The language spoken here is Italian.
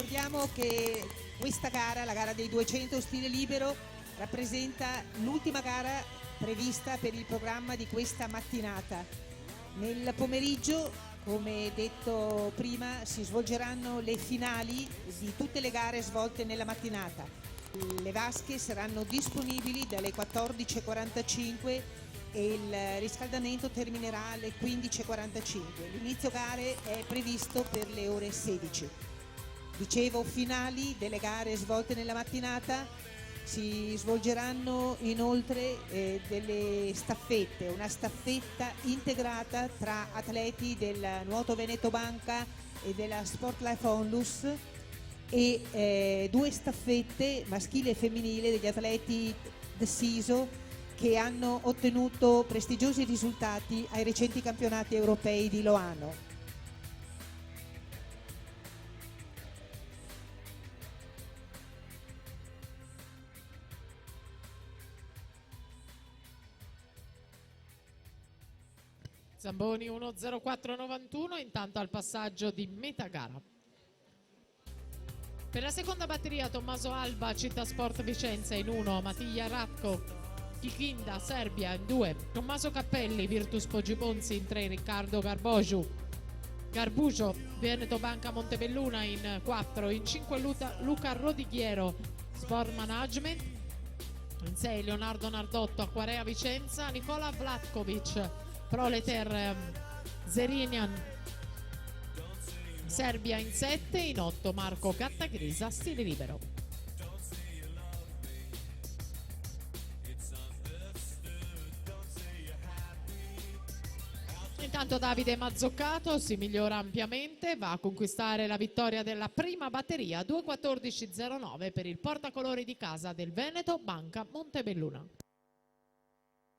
Ricordiamo che questa gara, la gara dei 200 stile libero, rappresenta l'ultima gara prevista per il programma di questa mattinata. Nel pomeriggio, come detto prima, si svolgeranno le finali di tutte le gare svolte nella mattinata. Le vasche saranno disponibili dalle 14:45 e il riscaldamento terminerà alle 15:45. L'inizio gare è previsto per le ore 16. Dicevo, finali delle gare svolte nella mattinata. Si svolgeranno inoltre delle staffette, una staffetta integrata tra atleti del Nuoto Veneto Banca e della Sport Life Onlus e due staffette maschile e femminile degli atleti The Siso che hanno ottenuto prestigiosi risultati ai recenti campionati europei di Loano. Zamboni 1:04.91, intanto al passaggio di metà gara. Per la seconda batteria Tommaso Alba, Città Sport Vicenza in 1, Matija Ratko, Kikhinda, Serbia in 2, Tommaso Cappelli, Virtus Poggibonsi in 3, Riccardo Garbujo, Veneto Banca Montebelluna in 4, in 5 Luca Rodighiero, Sport Management, in 6 Leonardo Nardotto, Acquarea Vicenza, Nicola Vlatkovic, Proleter Zerinian, Serbia in 7, in 8 Marco Cattagrisa, stile libero. Intanto Davide Mazzoccato si migliora ampiamente, va a conquistare la vittoria della prima batteria 2:14.09 per il portacolori di casa del Veneto Banca Montebelluna.